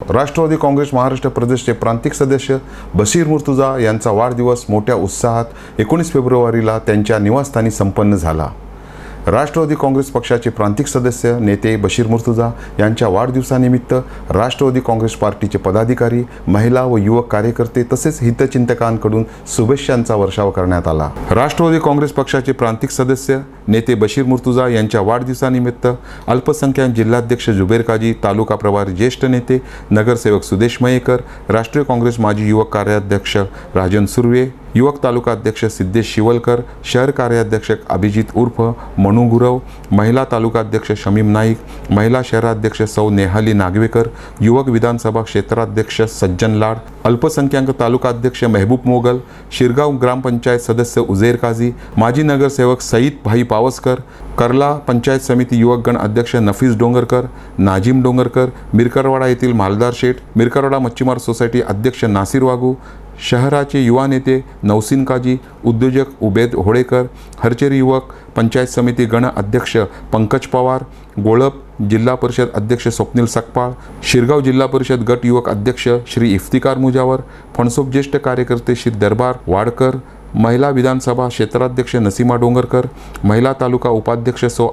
राष्ट्रवादी काँग्रेस महाराष्ट्र प्रदेशचे प्रांतिक सदस्य बशीर मुर्तुजा यांचा वाढदिवस मोठ्या उत्साहात 19 फेब्रुवारीला त्यांच्या निवासस्थानी संपन्न झाला। राष्ट्रवादी काँग्रेस पक्षाचे प्रांतिक सदस्य नेते बशीर मुर्तुजा यांच्या वाढदिवसानिमित्त राष्ट्रवादी काँग्रेस पार्टीचे पदाधिकारी, महिला व युवक कार्यकर्ते तसेच हितचिंतकांकडून शुभेच्छांचा वर्षाव करण्यात आला। राष्ट्रवादी काँग्रेस पक्षाचे प्रांतिक सदस्य नेते बशीर मुर्तुजा यांच्या वाढदिवसानिमित्त अल्पसंख्याक जिल्हाध्यक्ष जुबेर काजी, तालुका प्रभारी ज्येष्ठ नेते नगरसेवक सुदेश मयेकर, राष्ट्रीय काँग्रेस माजी युवक कार्याध्यक्ष राजन सुर्वे, युवक तालुका अध्यक्ष सिद्धेश शिवलकर, शहर कार्याध्यक्ष अभिजित उर्फ मनु गुरव, महिला तालुका अध्यक्ष शमीम नाईक, महिला शहराध्यक्ष सौ नेहाली नागवेकर, युवक विधानसभा क्षेत्राध्यक्ष सज्जन लाड, अल्पसंख्याक तालुका अध्यक्ष महबूब मोगल, शिरगाव ग्रामपंचायत सदस्य उजेर काजी, माजी नगरसेवक सईद भाई पावसकर, कर्ला पंचायत समिती युवक गण अध्यक्ष नफीस डोंगरकर, नाजिम डोंगरकर, मिरकरवाडा येथील मालदार शेठ, मिरकरवाडा मच्छीमार सोसायटी अध्यक्ष नासिर वागू, शहराचे युवा नेते नौसिन काजी, उद्योजक उबेद होळेकर, हरचेरी युवक पंचायत समिती गण अध्यक्ष पंकज पवार, गोळप जिल्हा परिषद अध्यक्ष स्वप्नील सकपाळ, शिरगाव जिल्हा परिषद गट युवक अध्यक्ष श्री इफ्तिकार मुजावर, फणसोप ज्येष्ठ कार्यकर्ते श्री दरबार वाडकर, महिला विधानसभा क्षेत्राध्यक्ष नसीमा डोंगरकर, महिला तालुका उपाध्यक्ष सौ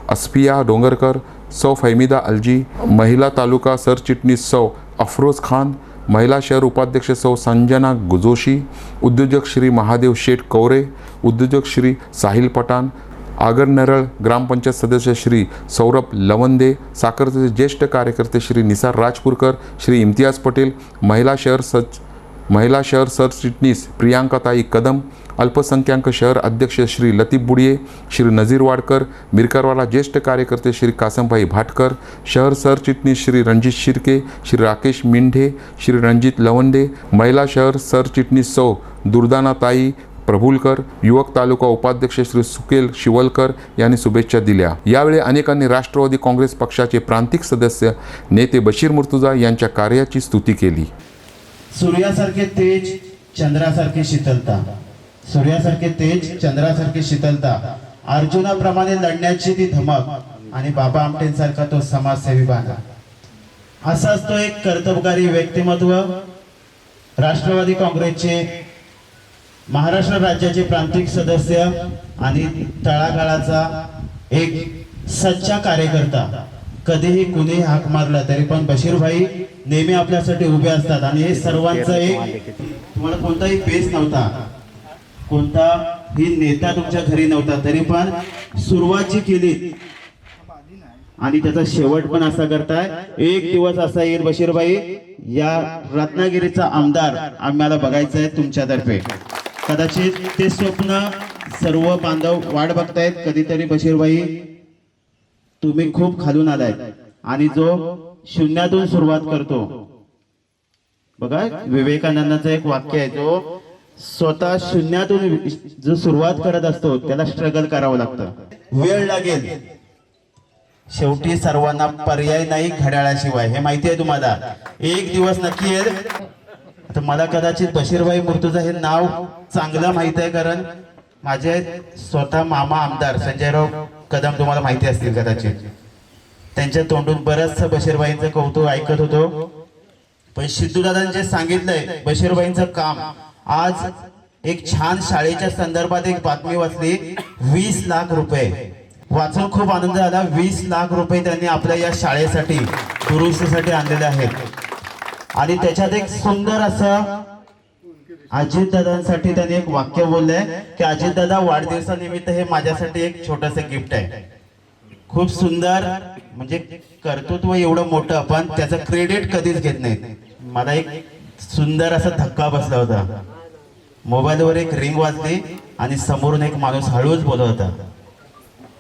अस्फिया डोंगरकर, सौ फैमिदा अलजी, महिला तालुका सरचिटणीस सौ अफरोज खान, महिला शहर उपाध्यक्ष सौ संजना जोशी, उद्योजक श्री महादेव शेठ कौरे, उद्योजक श्री साहिल पठाण, आगर नरळ ग्रामपंचायत सदस्य श्री सौरभ लवंदे, साखरचे ज्येष्ठ कार्यकर्ते श्री निसार राजपूरकर, श्री इम्तियाज पटेल, महिला शहर सरचिटणीस प्रियांकाताई कदम, अल्पसंख्याक शहर अध्यक्ष श्री लतीफ बुडिये, श्री नजीर वाडकर, मिरकरवाला ज्येष्ठ कार्यकर्ते श्री कासमभाई भाटकर, शहर सरचिटणीस श्री रणजित शिर्के, श्री राकेश मिंढे, श्री रणजित लवंडे, महिला शहर सरचिटणीस सौ दुर्दानाताई प्रभुलकर, युवक तालुका उपाध्यक्ष श्री सुकेल शिवलकर यांनी शुभेच्छा दिल्या। यावेळी अनेकांनी राष्ट्रवादी काँग्रेस पक्षाचे प्रांतिक सदस्य नेते बशीर मुर्तुजा यांच्या कार्याची स्तुती केली। सूर्यासारखे तेज, चंद्रासारखी शीतलता, सूर्यासारखे तेज, चंद्रासारखी शीतलता, अर्जुनाप्रमाणे लढण्याची ती धमक आणि बाबा आमटेंसारखा तो समाजसेवी बांधा, असाच तो एक कर्तबगारी व्यक्तिमत्व राष्ट्रवादी काँग्रेसचे महाराष्ट्र राज्याचे प्रांतिक सदस्य आणि तळागाळाचा एक सच्चा कार्यकर्ता। कधीही कुणीही हाक मारला तरी पण बशीर भाई नेहमी आपल्यासाठी उभे असतात आणि हे सर्वांचं एक, तुम्हाला कोणताही बेस नव्हता, कोणताही नेता तुमच्या घरी नव्हता, तरी पण सुरुवात जी केली आणि त्याचा शेवट पण असा करताय। एक दिवस असा येईल बशीर भाई, या रत्नागिरीचा आमदार आम्हाला बघायचं आहे तुमच्यातर्फे। कदाचित ते स्वप्न सर्व बांधव वाट बघतायत, कधीतरी बशीर भाई तुम्ही खूप खालून आलाय आणि जो शून्यातून सुरुवात करतो, बघा विवेकानंदांचं एक वाक्य आहे, जो स्वतः शून्यातून जो सुरुवात करत असतो त्याला स्ट्रगल करावं लागतं, वेळ लागेल, शेवटी सर्वांना पर्याय नाही घड्याळाशिवाय, हे माहिती आहे तुम्हाला, एक दिवस नक्की येईल। आता मला कदाचित बशीरभाई मुर्तुजा हे नाव चांगलं माहित आहे, कारण माझे स्वतः मामा आमदार संजयराव कदम तुम्हाला माहिती असतील कदाचित, त्यांच्या तोंडून बरंचसं बशीरभाईंचं कौतुक ऐकत होतो। पण सिद्धूदादांनी जे सांगितलंय बशीरभाईंचं काम, आज एक छान शाळेच्या संदर्भात एक बातमी वाचली, 20 लाख रुपये वाचून खूप आनंद झाला। 20 लाख रुपये त्यांनी आपल्या या शाळेसाठी दुरुस्तीसाठी आणलेले आहेत आणि त्याच्यात एक सुंदर असं अजितदादांसाठी त्यांनी एक वाक्य बोललंय की अजितदादा वाढदिवसानिमित्त हे माझ्यासाठी एक छोटंसं गिफ्ट आहे। खूप सुंदर, म्हणजे कर्तृत्व एवढं मोठं पण त्याचं क्रेडिट कधीच घेत नाहीत। मला एक सुंदर असा धक्का बसला होता, मोबाईलवर एक रिंग वाजली आणि समोरून एक माणूस हळूच बोलत होता,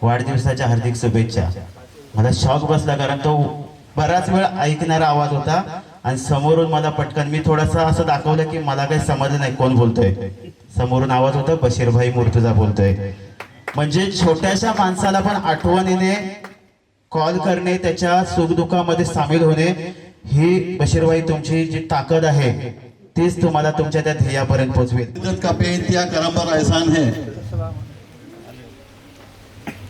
वाढदिवसाच्या हार्दिक शुभेच्छा। मला शॉक बसला, कारण तो बराच वेळ ऐकणारा आवाज होता आणि समोरून मला पटकन, मी थोडासा असं दाखवलं की मला काही समजलं नाही कोण बोलतोय, समोरून आवाज होता बशीरभाई मुर्तुजा बोलतोय। म्हणजे छोट्याशा माणसाला पण आठवणीने कॉल करणे, त्याच्या सुखदुःखामध्ये सामील होणे, ही बशीरभाई तुमची जी ताकद आहे तीच तुम्हाला तुमच्या त्या ध्येयापर्यंत पोहोचवेल। इज्जत का बेइंतहा करमर एहसान है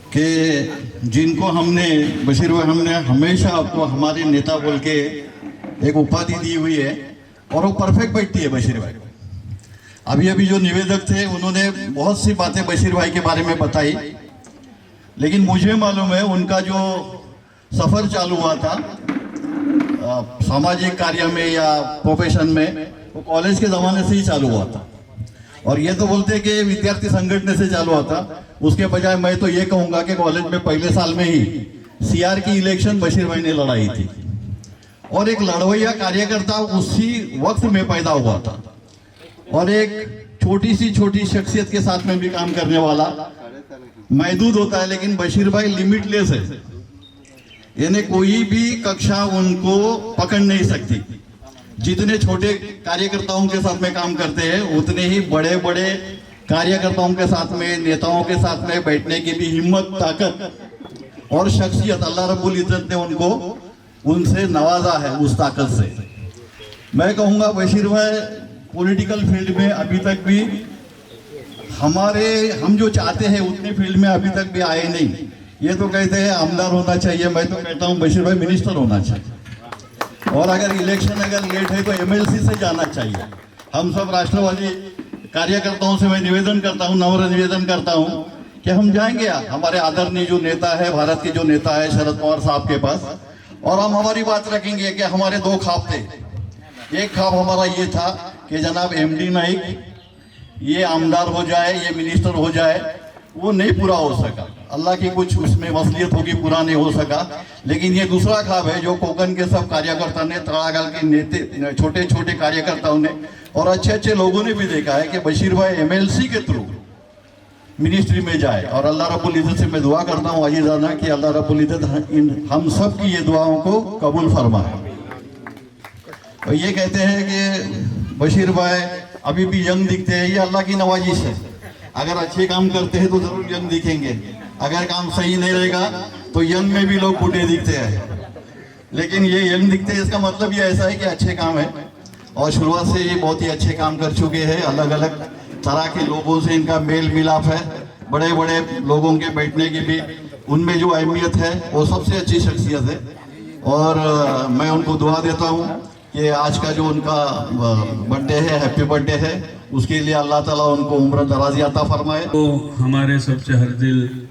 कि जिनको हमने बशीर भाई हमने हमेशा आपको हमारे नेता बोल के एक उपाधि दी हुई है और वो परफेक्ट बैठती है बशीर भाई। अभी अभी जो निवेदक थे उन्होंने बहुत सी बातें बशीर भाई के बारे में बताई, लेकिन मुझे मालूम है उनका जो सफर चालू हुआ था सामाजिक कार्य में या प्रोफेशन में, वो कॉलेज के ज़माने से ही चालू हुआ था। और ये तो बोलते हैं कि विद्यार्थी संगठन से चालू हुआ था, उसके बजाय मैं तो ये कहूँगा कि कॉलेज में पहले साल में ही सीआर की इलेक्शन बशीर भाई ने लड़ाई थी और एक लड़वैया कार्यकर्ता उसी वक्त में पैदा हुआ था और एक छोटी सी शख्सियत के साथ में भी काम करने वाला महदूद होता है, लेकिन बशीर भाई लिमिटलेस है। यानी कोई भी कक्षा उनको पकड़ नहीं सकती। जितने छोटे कार्यकर्ताओं के साथ में काम करते हैं उतने ही बड़े बड़े कार्यकर्ताओं के साथ में, नेताओं के साथ में बैठने की भी हिम्मत, ताकत और शख्सियत अल्लाह रब्बुल इज्जत ने उनको उनसे नवाजा है उस ताकत से। मैं कहूँगा बशीर भाई पॉलिटिकल फील्ड में अभी तक भी हम जो चाहते हैं उतने फील्ड में अभी तक भी आए नहीं। ये तो कहते हैं आमदार होना चाहिए, मैं तो कहता हूँ बशीर भाई मिनिस्टर होना चाहिए और अगर इलेक्शन लेट है तो एमएलसी से जाना चाहिए। हम सब राष्ट्रवादी कार्यकर्ताओं से मैं निवेदन करता हूँ, नम्र निवेदन करता हूँ कि हम जाएंगे हमारे आदरणीय जो नेता है, भारत के जो नेता है शरद पवार साहब के पास, और हम हमारी बात रखेंगे कि हमारे दो ख्वाब थे। एक ख्वाब हमारा ये था कि जनाब एमडी नाइक ये आमदार हो जाए, ये मिनिस्टर हो जाए, वो नहीं पूरा हो सका। अल्लाह की कुछ उसमें मसलियत होगी, पूरा नहीं हो सका। लेकिन ये दूसरा ख्वाब है जो कोकन के सब कार्यकर्ता ने, तड़ागल के नेते, छोटे छोटे कार्यकर्ताओं ने और अच्छे अच्छे लोगों ने भी देखा है कि बशीर भाई एमएलसी के थ्रू मिनिस्ट्री में जाए। और अल्लाह रब्बुल इज्जत से मैं दुआ करता हूँ अजीज़ाना कि अल्लाह रब्बुल इज्जत हम सब की ये दुआओं को कबूल फरमाए। और ये कहते हैं कि बशीर भाई अभी भी यंग दिखते हैं, ये अल्लाह की नवाजिश है। अगर अच्छे काम करते हैं तो जरूर यंग दिखेंगे, अगर काम सही नहीं रहेगा तो यंग में भी लोग बूढ़े दिखते हैं। लेकिन ये यंग दिखते हैं इसका मतलब ये ऐसा है कि अच्छे काम है और शुरुआत से ये बहुत ही अच्छे काम कर चुके हैं। अलग अलग तरह के लोगों से इनका मेल मिलाप है, बड़े बड़े लोगों के बैठने की भी उनमें जो अहमियत है वो सबसे अच्छी शख्सियत है। और मैं उनको दुआ देता हूँ कि आज का जो उनका बर्थडे है, हैप्पी बर्थडे है, उसके लिए अल्लाह ताला उनको उम्र दराज़ी अता फरमाए। तो हमारे सबसे हर दिल,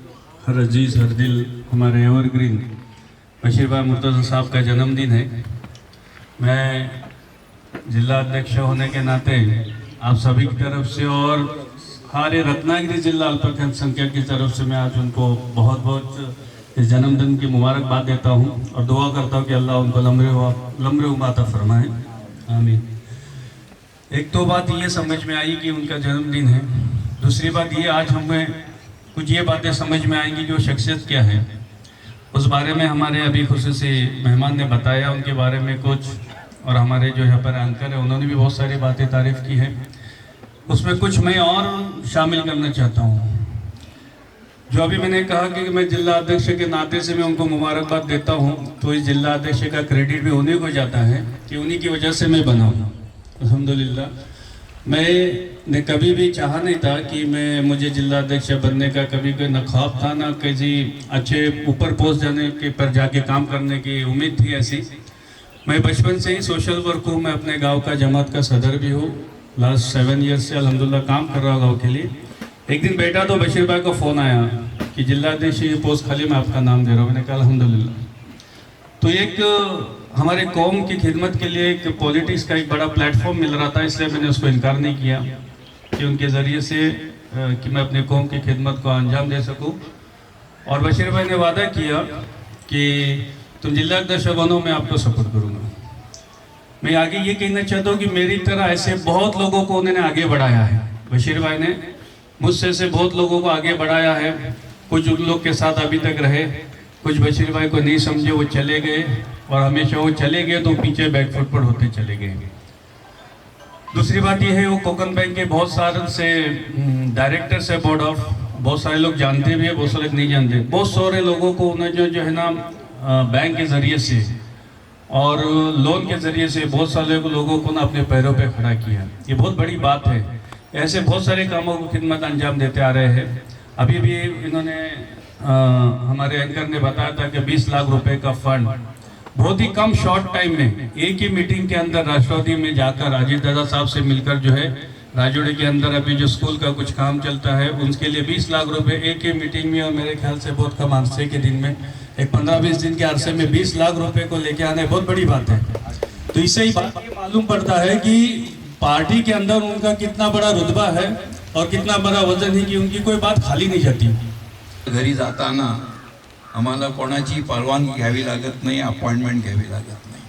हर अजीज़, हर दिल हमारे एवरग्रीन बशीर भाई मुर्तज़ा साहब का जन्मदिन है। मैं जिला अध्यक्ष होने के नाते आप सभी की तरफ से और सारे रत्नागिरी जिला अल्पसंख्यक की तरफ से मैं आज उनको बहुत बहुत इस जन्मदिन की मुबारकबाद देता हूँ और दुआ करता हूँ कि अल्लाह उनको लम्बे उम्र अता फरमाए, आमीन। एक तो बात ये समझ में आई कि उनका जन्मदिन है। दूसरी बात ये, आज हमें कुछ ये बातें समझ में आएंगी जो शख्सियत क्या है उस बारे में हमारे अभी खुसूसी मेहमान ने बताया उनके बारे में कुछ, और हमारे जो यहाँ पर एंकर है उन्होंने भी बहुत सारी बातें तारीफ़ की है। उसमें कुछ मैं और शामिल करना चाहता हूँ। जो अभी मैंने कहा कि मैं जिला अध्यक्ष के नाते से मैं उनको मुबारकबाद देता हूँ, तो इस जिला अध्यक्ष का क्रेडिट भी उन्हीं को जाता है कि उन्हीं की वजह से मैं बना हूँ, अल्हम्दुलिल्लाह। मैंने कभी भी चाहा नहीं था कि मुझे जिला अध्यक्ष बनने का कभी कोई न ख्वाब था, ना किसी अच्छे ऊपर पोस्ट जाने के पर जाके काम करने की उम्मीद थी ऐसी। मैं बचपन से ही सोशल वर्क हूँ, मैं अपने गांव का जमात का सदर भी हूँ, लास्ट 7 ईयर्स से अल्हम्दुलिल्लाह काम कर रहा हूँ गाँव के लिए। एक दिन बैठा तो बशीर भाई को फ़ोन आया कि जिला अध्यक्ष ये पोस्ट खाली, मैं आपका नाम दे रहा हूँ। मैंने कहा अल्हम्दुलिल्लाह। तो एक हमारे कौम की खिदमत के लिए एक पॉलिटिक्स का एक बड़ा प्लेटफॉर्म मिल रहा था, इसलिए मैंने उसको इनकार नहीं किया कि उनके ज़रिए से कि मैं अपने कौम की खिदमत को अंजाम दे सकूं। और बशीर भाई ने वादा किया कि तुम जिला अध्यक्ष बनो, मैं आपको सपोर्ट करूँगा। मैं आगे ये कहना चाहता हूँ कि मेरी तरह ऐसे बहुत लोगों को उन्होंने आगे बढ़ाया है। बशीर भाई ने मुझसे से बहुत लोगों को आगे बढ़ाया है। कुछ उन लोग के साथ अभी तक रहे, कुछ बशीर भाई को नहीं समझे, वो चले गए, और हमेशा वो चले गए तो पीछे बैकफुट पर होते चले गए। दूसरी बात ये है, वो कोकन बैंक के बहुत सारे से डायरेक्टर्स है बोर्ड ऑफ, बहुत सारे लोग जानते भी है, बहुत सारे लोग नहीं जानते। बहुत सारे लोगों को उन्होंने जो है ना बैंक के ज़रिए से और लोन के ज़रिए से बहुत सारे लोगों को ना अपने पैरों पे खड़ा किया। ये बहुत बड़ी बात है। ऐसे बहुत सारे कामों को खिदमत अंजाम देते आ रहे हैं। अभी भी इन्होंने हमारे एंकर ने बताया था कि 20 लाख रुपए का फंड बहुत ही कम शॉर्ट टाइम में एक ही मीटिंग के अंदर राष्ट्रवादी में जाकर अजीत दादा साहब से मिलकर जो है राजौड़ी के अंदर अभी जो स्कूल का कुछ काम चलता है उसके लिए 20 लाख रुपए एक ही मीटिंग में, और मेरे ख्याल से बहुत कम अरसे के दिन में, एक 15-20 दिन के अरसे में 20 लाख रुपए को लेके आना बहुत बड़ी बात है। तो इससे ही बात ये मालूम पड़ता है कि पार्टी के अंदर उनका कितना बड़ा रुतबा है और कितना बड़ा वजन है कि उनकी कोई बात खाली नहीं जाती। घरी जाताना आम्हाला कोणाची परवानगी घ्यावी लागत नाही, अपॉइंटमेंट घ्यावी लागत नाही।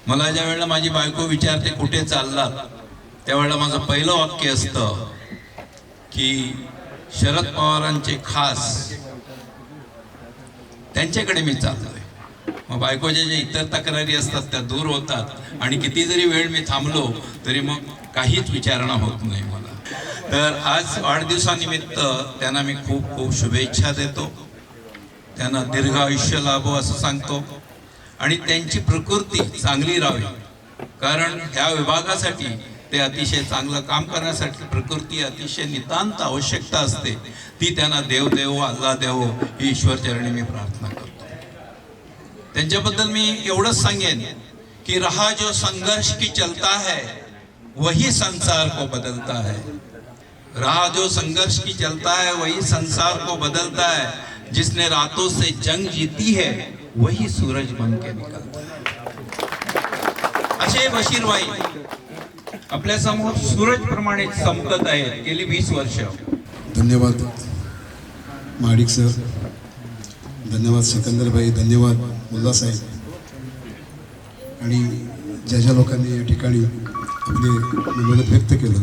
मला ज्या वेळेला माझी बायको विचारते कुठे चाललात, त्यावेळेला माझं पहिलं वाक्य असतं की शरद पवारांचे खास त्यांच्याकडे मी चाललोय। मग बायकोच्या ज्या इतर तक्रारी असतात त्या दूर होतात आणि किती जरी वेळ मी थांबलो तरी मग काहीच विचारणा होत नाही मला। तर आज वाढदिवसानिमित्त त्यांना मी खूप खूप शुभेच्छा देतो, त्यांना दीर्घ आयुष्य लाभो असं सांगतो आणि त्यांची प्रकृती चांगली राहावी, कारण ह्या विभागासाठी ते अतिशय चांगलं काम करण्यासाठी प्रकृती अतिशय नितांत आवश्यकता असते, ती त्यांना देव देवो अल्लाह देवो ही ईश्वर चरणी मी प्रार्थना करतो। त्यांच्याबद्दल मी एवढंच सांगेन की रहा जो संघर्ष की चलता है वही संसार को बदलता है, रहा जो संघर्ष की चलता है वही संसार को बदलता है, जिसने रातों से जंग जीती है वही सूरज बन के निकलता है। असे बशीरभाई आपल्या समोर सूरज प्रमाणे चमकत आहेत गेली 20 वर्ष। धन्यवाद महाडिक सर, धन्यवाद सिकंदर भाई, धन्यवाद मुल्ला साहेब, आणि ज्या ज्या लोकांनी या ठिकाणी आपले मनोगत व्यक्त केलं,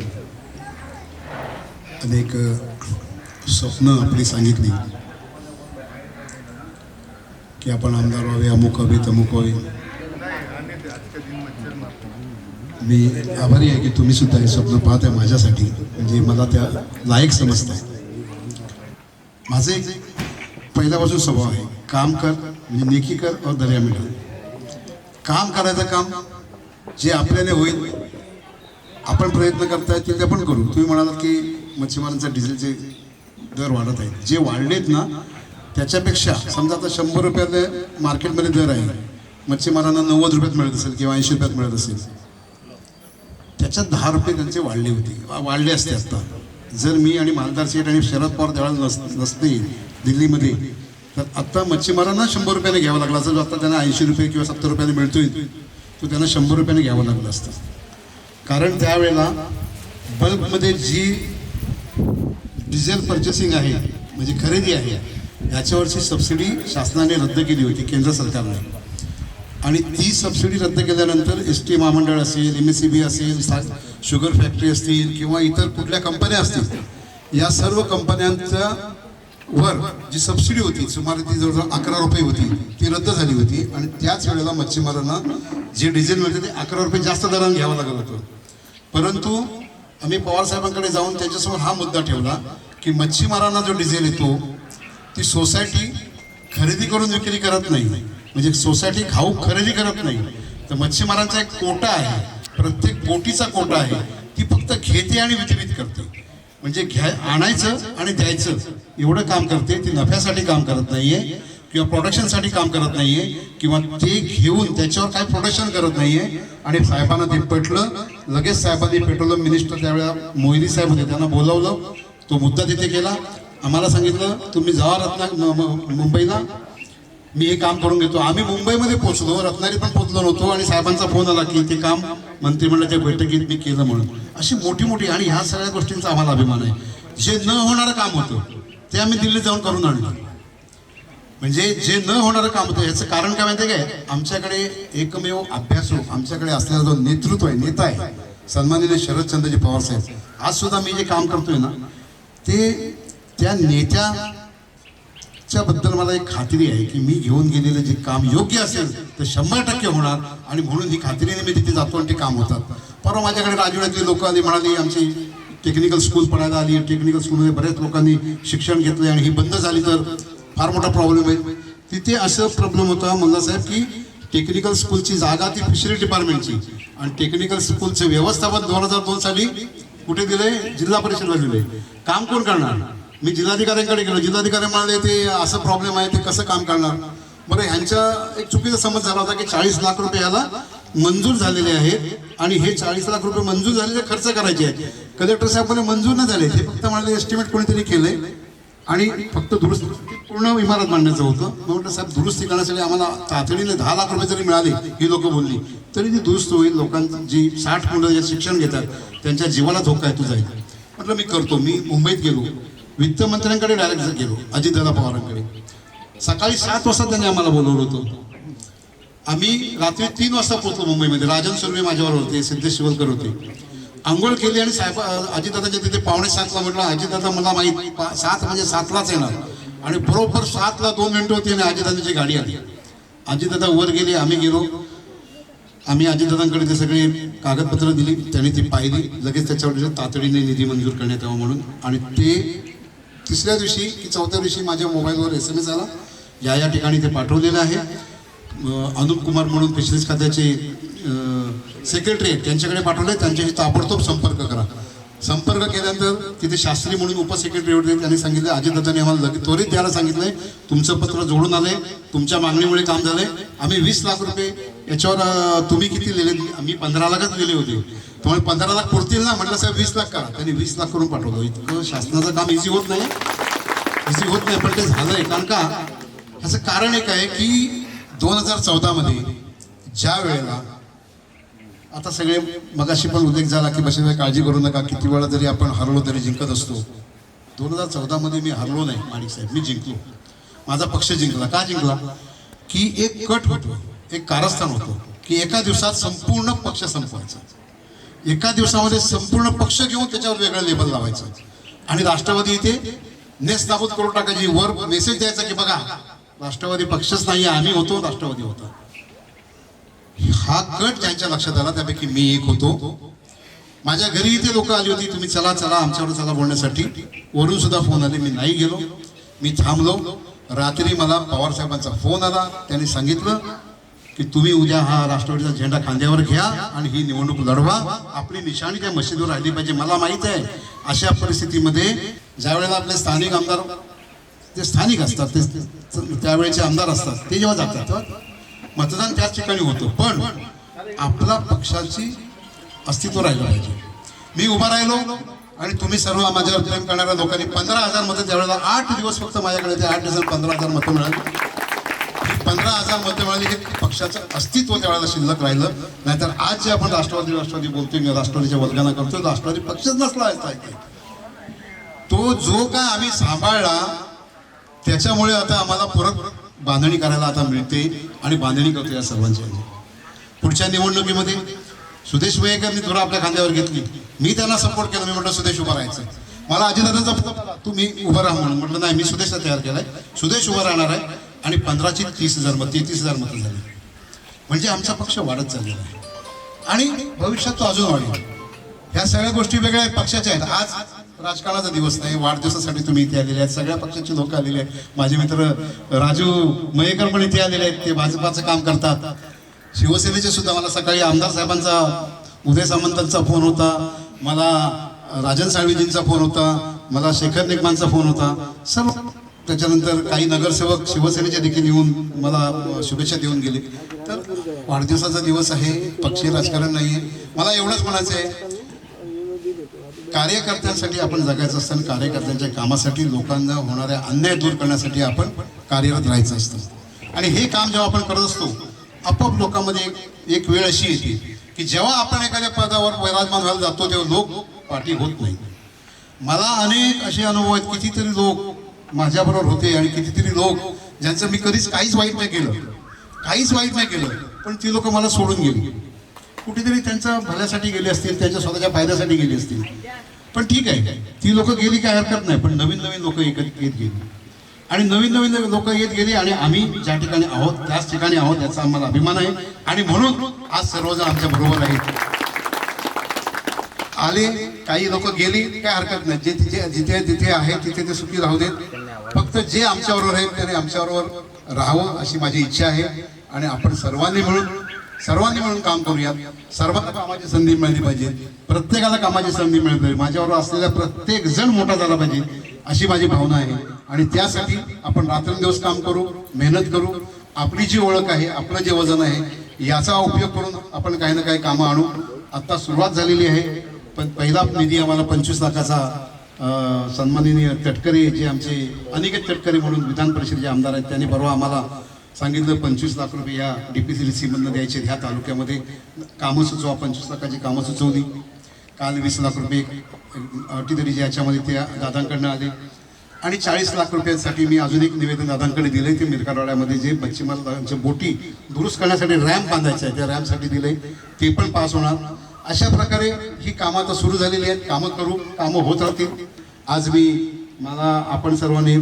अनेक स्वप्न आपली सांगितली की आपण आमदार व्हावे, अमुक व्हावे, तमुक व्हावे। मी आभारी आहे की तुम्ही सुद्धा हे स्वप्न पाहत आहे माझ्यासाठी, म्हणजे मला त्या लायक समजताय। माझं एक पहिल्यापासून स्वभाव आहे, काम कर म्हणजे नेकी कर और दर्या मिळा। काम करायचं, काम जे आपल्याने होईल, आपण प्रयत्न करताय ते आपण करू। तुम्ही म्हणालात की मच्छीमारांचा डिझेलचे दर वाढत आहेत, जे वाढलेत ना त्याच्यापेक्षा समजा आता 100 रुपयाला मार्केटमध्ये दर आहे, मच्छीमारांना 90 रुपयात मिळत असेल किंवा 80 रुपयात मिळत असेल, त्याच्यात 10 रुपये त्यांचे वाढले असते। आता जर मी आणि मालदार शेठ आणि शरद पवार त्यावेळेला नसते दिल्लीमध्ये, तर आता मच्छीमारांना 100 रुपयाने घ्यावं लागलं असं, जो आता त्यांना 80 रुपये किंवा 70 रुपयाने मिळतोय तो त्यांना 100 रुपयाने घ्यावं लागलं असतं। कारण त्यावेळेला बल्कमध्ये जी डिझेल पर्चेसिंग आहे म्हणजे खरेदी आहे, याच्यावरची सबसिडी शासनाने रद्द केली होती, केंद्र सरकारने। आणि ती सबसिडी रद्द केल्यानंतर ST महामंडळ असेल, MSCB असेल, शुगर फॅक्टरी असतील किंवा इतर कुठल्या कंपन्या असतील, या सर्व कंपन्यांच्या वर जी सबसिडी होती सुमारे ती जवळजवळ 11 रुपये होती, ती रद्द झाली होती। आणि त्याच वेळेला मच्छीमारांना जे डिझेल मिळते ते 11 रुपये जास्त दराने घ्यावं लागत होतं। परंतु आम्ही पवार साहेबांकडे जाऊन त्यांच्यासमोर हा मुद्दा ठेवला की मच्छीमारांना जो डिझेल येतो ती सोसायटी खरेदी करून विक्री करत नाही, म्हणजे सोसायटी घाऊक खरेदी करत नाही, तर मच्छीमारांचा एक कोटा आहे, प्रत्येक बोटीचा कोटा आहे, ती फक्त घेते आणि वितरित करते, म्हणजे आणायचं आणि द्यायचं एवढं काम करते। ती नफ्यासाठी काम करत नाहीये किंवा प्रोडक्शनसाठी काम करत नाहीये किंवा ते घेऊन त्याच्यावर काय प्रोडक्शन करत नाहीये। आणि साहेबांना ते पटलं, लगेच साहेबांनी पेट्रोलियम मिनिस्टर त्यावेळेला मोहिदी साहेब होते, त्यांना बोलावलं, तो मुद्दा तिथे केला, आम्हाला सांगितलं तुम्ही जावा मुंबईला, मी हे काम करून घेतो। आम्ही मुंबईमध्ये पोहोचलो, रत्नागिरीत पण पोहोचलो नव्हतो आणि साहेबांचा फोन आला की ते काम मंत्रिमंडळाच्या बैठकीत मी केलं म्हणून। अशी मोठी मोठी, आणि ह्या सगळ्या गोष्टींचा आम्हाला अभिमान आहे। जे न होणारं काम होतं ते आम्ही दिल्लीत जाऊन करून आणलं, म्हणजे जे न होणारं काम होतं याचं कारण काय माहिती आहे काय, आमच्याकडे एकमेव अभ्यासू आमच्याकडे असलेला जो नेतृत्व आहे, नेता आहे, सन्माननीय शरदचंद्रजी पवार साहेब। आज सुद्धा मी जे काम करतोय ना ते त्या नेत्याच्या बद्दल मला एक खात्री आहे की मी घेऊन गेलेलं जे काम योग्य असेल तर 100% होणार, आणि म्हणून ही खात्रीने मी तिथे जातो आणि ते काम होतात। परवा माझ्याकडे राजवाड्यातली लोक आली, म्हणाली आमची टेक्निकल स्कूल पढायला आली, टेक्निकल स्कूलमध्ये बऱ्याच लोकांनी शिक्षण घेतलं आणि ही बंद झाली तर फार मोठा प्रॉब्लेम आहे। तिथे असं प्रॉब्लेम होता मुल्ला साहेब की टेक्निकल स्कूलची जागा ती फिशरी डिपार्टमेंटची, आणि टेक्निकल स्कूलचं व्यवस्थापन 2002 साली कुठे दिले, जिल्हा परिषदला दिले। काम कोण करणार? मी जिल्हाधिकाऱ्यांकडे गेलो, जिल्हाधिकारी म्हणाले ते असं प्रॉब्लेम आहे, ते कसं काम करणार? बरं, ह्यांचा एक चुकीचा समज झाला होता की 40 लाख रुपये याला मंजूर झालेले आहेत आणि हे 40 लाख रुपये मंजूर झालेले खर्च करायचे आहेत. कलेक्टर साहेब म्हणे मंजूर नाही झाले, ते फक्त म्हणाले एस्टिमेट कोणीतरी केले आणि फक्त दुरुस्ती पूर्ण इमारत बांधण्याचं होतं. मग म्हटलं साहेब दुरुस्ती करण्यासाठी आम्हाला तातडीने 10 लाख रुपये जरी मिळाले, ही लोक बोलली, तरी ती दुरुस्त होईल. लोकांची जी 60 मुलं जे शिक्षण घेतात त्यांच्या जीवाला धोका आहे, तू जाईल. म्हटलं मी करतो. मी मुंबईत गेलो, वित्तमंत्र्यांकडे डायरेक्ट गेलो, अजितदादा पवारांकडे. सकाळी 7 वाजता त्यांनी आम्हाला बोलवलं होतं. आम्ही रात्री 3 वाजता पोहोचलो मुंबईमध्ये. राजन सुर्वे माझ्यावर होते, सिद्धेश शिवलकर होते. आंघोळ केली आणि साहेब अजितदादाच्या तिथे 6:45ला म्हटलं अजितदादा मला माहीत 7 म्हणजे 7लाच येणार आणि बरोबर 7ला 2 मिनिटं होती आणि अजितदादाची गाडी आली. अजितदादा वर गेले, आम्ही गेलो. आम्ही अजितदादांकडे ते सगळे कागदपत्र दिली, त्यांनी ती पाहिली. लगेच त्याच्यावर तातडीने निधी मंजूर करण्यात यावा म्हणून. आणि ते 3ऱ्या दिवशी की 4थ्या दिवशी माझ्या मोबाईलवर SMS आला, या ठिकाणी ते पाठवलेलं आहे. अनुप कुमार म्हणून फिशरीज खात्याचे सेक्रेटरी आहेत, त्यांच्याकडे पाठवले. त्यांच्याशी ताबडतोब संपर्क करा. संपर्क केल्यानंतर तिथे शास्त्री म्हणून उपसेक्रेटरी होते, त्यांनी सांगितलं अजितदादांनी आम्हाला लगेच त्वरित द्यायला सांगितलंय. तुमचं पत्र जोडून आले, तुमच्या मागणीमुळे काम झालंय. आम्ही 20 लाख रुपये याच्यावर तुम्ही किती दिले? आम्ही 15 लाखच दिले होते. त्यामुळे 15 लाख पुरतील ना? म्हटलं साहेब 20 लाख करा. त्यांनी 20 लाख करून पाठवलं. इतकं शासनाचं काम इझी होत नाही, पण ते झालंय. कारण का ह्याचं कारण एक आहे की 2014 मध्ये ज्या वेळेला आता सगळे मगाशी पण उल्लेख झाला की बशीभाई काळजी करू नका, किती वेळा जरी आपण हरलो तरी जिंकत असतो. 2014 मध्ये मी हरलो नाही माणिक साहेब, मी जिंकलो. माझा पक्ष जिंकला. का जिंकला? की एक कट होतो, एक कारस्थान होतं की एका दिवसात संपूर्ण पक्ष संपवायचा. एका दिवसामध्ये संपूर्ण पक्ष घेऊन त्याच्यावर वेगळं लेबल लावायचं आणि राष्ट्रवादी इथे नेस नाबूद करून टाकायची. वर मेसेज द्यायचा की बघा राष्ट्रवादी पक्षच नाही, आम्ही होतो, राष्ट्रवादी होता. हा कट ज्यांच्या लक्षात आला त्यापैकी मी एक होतो. माझ्या घरी इथे लोक आली होती, तुम्ही चला चला आमच्यावर चला बोलण्यासाठी. वरून सुद्धा फोन आले, मी नाही गेलो, मी थांबलो. रात्री मला पवार साहेबांचा फोन आला. त्यांनी सांगितलं की तुम्ही उद्या हा राष्ट्रवादीचा झेंडा खांद्यावर घ्या आणि ही निवडणूक लढवा. आपली निशाणी त्या मशिदीवर राहिली पाहिजे. मला माहित आहे अशा परिस्थितीमध्ये ज्या वेळेला आपले स्थानिक आमदार, ते स्थानिक असतात, ते त्यावेळेचे आमदार असतात, ते जेव्हा जातात तेव्हा मतदान त्याच ठिकाणी होतं. पण आपला पक्षाची अस्तित्व राहिलं पाहिजे. मी उभा राहिलो आणि तुम्ही सर्व माझ्यावर प्रेम करणाऱ्या लोकांनी 15,000 मतं, त्यावेळेला 8 दिवस फक्त माझ्याकडे ते 8 दिवसात 15,000 मतं मिळाली. 15,000 मतं मिळाली हे पक्षाचं अस्तित्व त्यावेळेला शिल्लक राहिलं. नाहीतर आज जे आपण राष्ट्रवादी बोलतोय, मी राष्ट्रवादीच्या वल्गना करतोय, राष्ट्रवादी पक्षच नसला असता. तो जो काय आम्ही सांभाळला त्याच्यामुळे आता आम्हाला परत बांधणी करायला आता मिळते आणि बांधणी करतो या सर्वांची. पुढच्या निवडणुकीमध्ये सुदेश मयेकरनी थोडं आपल्या खांद्यावर घेतली. मी त्यांना सपोर्ट केला. मी म्हटलं सुदेश उभा राहायचं. मला अजितदादांचा फोन, तुम्ही उभं राहा म्हणून. म्हटलं नाही, मी सुदेशला तयार केलाय, सुदेश उभा राहणार आहे. आणि 15ची 30,000 मतं, 33,000 मतं झाली. म्हणजे आमचा पक्ष वाढत चाललेला आहे आणि भविष्यात तो अजून वाढेल. ह्या सगळ्या गोष्टी वेगळ्या पक्षाच्या आहेत. आज राजकारणाचा दिवस नाही, वाढदिवसासाठी तुम्ही इथे आलेले आहेत. सगळ्या पक्षाचे लोक आलेले आहेत. माझे मित्र राजू मयेकर पण इथे आलेले आहेत, ते भाजपाचं काम करतात. शिवसेनेचे सुद्धा मला सकाळी आमदार साहेबांचा, उदय सामंतांचा फोन होता, मला राजन साळवीजींचा फोन होता, मला शेखर निकमांचा फोन होता. सर्व त्याच्यानंतर काही नगरसेवक शिवसेनेचे देखील येऊन मला शुभेच्छा देऊन गेले. तर वाढदिवसाचा दिवस आहे, पक्षीय राजकारण नाही आहे. मला एवढंच म्हणायचं आहे, कार्यकर्त्यांसाठी आपण जगायचं असतं आणि कार्यकर्त्यांच्या कामासाठी, लोकांना होणाऱ्या अन्याय दूर करण्यासाठी आपण कार्यरत राहायचं असतं. आणि हे काम जेव्हा आपण करत असतो, आपोआप लोकांमध्ये एक वेळ अशी येते की जेव्हा आपण एखाद्या पदावर विराजमान व्हायला जातो तेव्हा लोक पाठी होत नाही. मला अनेक असे अनुभव आहेत. कितीतरी लोक माझ्याबरोबर होते आणि कितीतरी लोक ज्यांचं मी कधीच काहीच वाईट नाही केलं, पण ती लोक मला सोडून गेली. कुठेतरी त्यांच्या भल्यासाठी गेली असतील, त्यांच्या स्वतःच्या फायद्यासाठी गेली असतील. पण ठीक आहे, ती लोक गेली काय हरकत नाही. पण नवीन नवीन लोक येत गेली आणि नवीन नवीन लोक येत गेली आणि आम्ही ज्या ठिकाणी आहोत त्याच ठिकाणी आहोत याचा आम्हाला अभिमान आहे. आणि म्हणून आज सर्वजण आमच्या बरोबर आहेत. आले, काही लोक गेली, काय हरकत नाही. जिथे जिथे आहे तिथे ते सुखी राहू देत. फक्त जे आमच्याबरोबर आहेत त्याने आमच्याबरोबर राहावं अशी माझी इच्छा आहे. आणि आपण सर्वांनी मिळून काम करूयात. सर्वांना कामाची संधी मिळाली पाहिजे, प्रत्येकाला कामाची संधी मिळाली पाहिजे. माझ्याबरोबर असलेला प्रत्येक जण मोठा झाला पाहिजे अशी माझी भावना आहे. आणि त्यासाठी आपण रात्रंदिवस काम करू, मेहनत करू. आपली जी ओळख आहे, आपलं जे वजन आहे, याचा उपयोग करून आपण काही ना काही कामं आणू. आत्ता सुरुवात झालेली आहे, पण पहिला निधी आम्हाला 25 लाखाचा सन्माननीय तटकरे, जे आमचे अनिकेत तटकरे म्हणून विधान परिषदेचे आमदार आहेत, त्यांनी परवा आम्हाला सांगितलं 25 लाख रुपये या DPCLC मधनं द्यायचे ह्या तालुक्यामध्ये. कामं सुचवा, 25 लाखाची कामं सुचवली. काल 20 लाख रुपये अटीतटीच्या याच्यामध्ये त्या दादांकडनं आले आणि 40 लाख रुपयांसाठी मी अजून एक निवेदन दादांकडे दिलंय. ते मिरकाडवाड्यामध्ये जे मच्छीमारांच्या बोटी दुरुस्त करण्यासाठी रॅम्प बांधायचं आहे, त्या रॅम्पसाठी दिलंय, ते पण पास होणार. अशा प्रकारे ही कामं आता सुरू झालेली आहेत. कामं करू, कामं होत राहतील. आज मला आपण सर्वांनी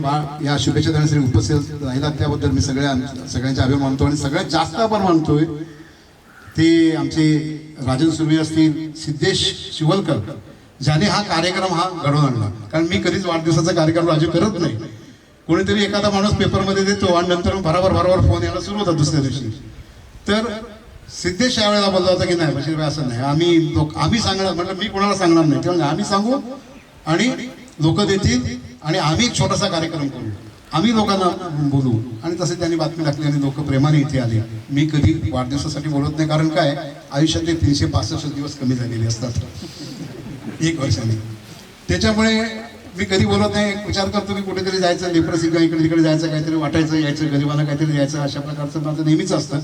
या शुभेच्छा देण्यासाठी उपस्थित राहिला त्याबद्दल मी सगळ्यांचे आभार मानतो. आणि सगळ्यात जास्त आभार मानतोय ते आमचे राजन सुर्वे असतील, सिद्धेश शिवलकर, ज्याने हा कार्यक्रम घडवून आणला. कारण मी कधीच वाढदिवसाचा कार्यक्रम राजू करत नाही. कोणीतरी एखादा माणूस पेपरमध्ये देतो आणि नंतर भराभर फोन यायला सुरू होता दुसऱ्या दिवशी. तर सिद्धेश यावेळेला बोलला होता की नाही बशीरभाई असं नाही, आम्ही सांगणार. म्हटलं मी कोणाला सांगणार नाही, तेव्हा आम्ही सांगू आणि लोक देतील आणि आम्ही एक छोटासा कार्यक्रम करू, आम्ही लोकांना बोलू. आणि तसे त्यांनी बातमी टाकली आणि लोक प्रेमाने इथे आले. मी कधी वाढदिवसासाठी बोलत नाही, कारण काय आयुष्यातले 365 दिवस कमी झालेले असतात एक वर्षाने. त्याच्यामुळे मी कधी बोलत नाही. विचार करतो की कुठेतरी जायचं, लेप्रसी इकडे तिकडे जायचं, काहीतरी वाटायचं, यायचं, गरिबांना काहीतरी द्यायचं, अशा प्रकारचं माझं नेहमीच असतं.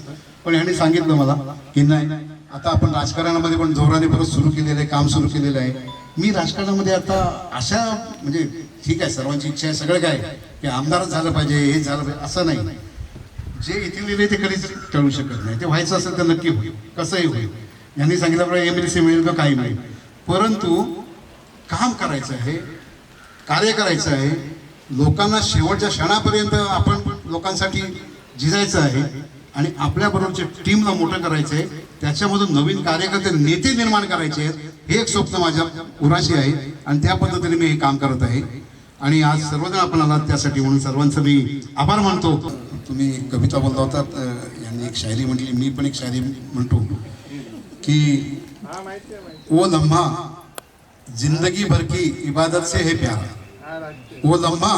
पण ह्यांनी सांगितलं मला की नाही, आता आपण राजकारणामध्ये पण जोराने परत सुरू केलेलं आहे, काम सुरू केलेलं आहे. मी राजकारणामध्ये आता अशा म्हणजे ठीक आहे, सर्वांची इच्छा आहे, सगळं काय की आमदारच झालं पाहिजे, हे झालं पाहिजे असं नाही. जे इथे लिहिले ते कधीच टळू शकत नाही. ते व्हायचं असेल तर नक्की होईल, कसंही होईल. यांनी सांगितल्याप्रमाणे MLC मिळेल का काही मिळेल, परंतु काम करायचं आहे, कार्य करायचं आहे. लोकांना शेवटच्या क्षणापर्यंत आपण लोकांसाठी झिजायचं आहे आणि आपल्याबरोबरच्या टीमला मोठं करायचं आहे. त्याच्यामधून नवीन कार्यकर्ते, नेते निर्माण करायचे आहेत. हे एक स्वप्न माझ्या उराशी आहे आणि त्या पद्धतीने मी हे काम करत आहे. आणि आज सर्वजण आपण आलात त्यासाठी, म्हणून सर्वांचं मी आभार मानतो. तुम्ही कविता बोलता होता, यांनी एक शायरी म्हटली, मी पण एक शायरी म्हणतो की वो लम्हा जिंदगी भर की इबादत से है प्यारा, वो लम्हा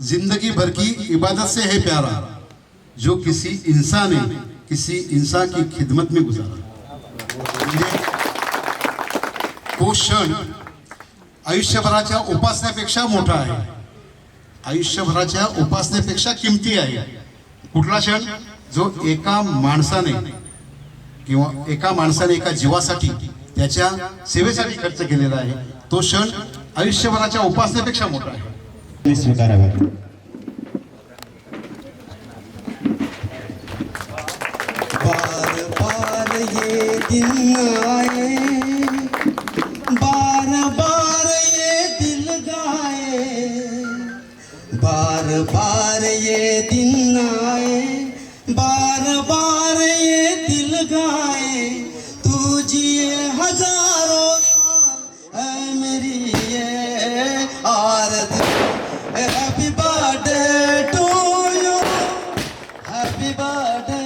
जिंदगी भर की इबादत से है प्यारा, जो किसी इंसान ने किसी इंसान की खिदमत में गुजारा. म्हणजे तो क्षण आयुष्यभराच्या उपासनेपेक्षा मोठा आहे, आयुष्यभराच्या उपासनेपेक्षा किमती आहे. कुठला क्षण? जो एका माणसाने एका जीवासाठी, त्याच्या सेवेसाठी खर्च केलेला आहे, तो क्षण आयुष्यभराच्या उपासनेपेक्षा मोठा आहे. स्वीकारावा. बार बार ये दिन आए, बार बार ये दिल गाए, बार बार ये दिन आए, बार बार ये दिल गाए. तू जिए हजारों साल ऐ मेरी ये आरज़ू. Happy birthday to you, happy birthday.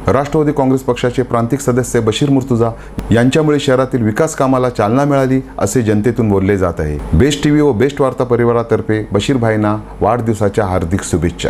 Rashtravadi Congress पक्षाचे प्रांतिक सदस्य बशीर मुर्तुजा यांच्यामुळे शहरातील विकास कामाला चालना मिळाली असे जनतेतून बोलले जात आहे. बेस्ट टीव्ही व बेस्ट वार्ता परिवारातर्फे बशीर भाईंना वाढदिवसाच्या हार्दिक शुभेच्छा.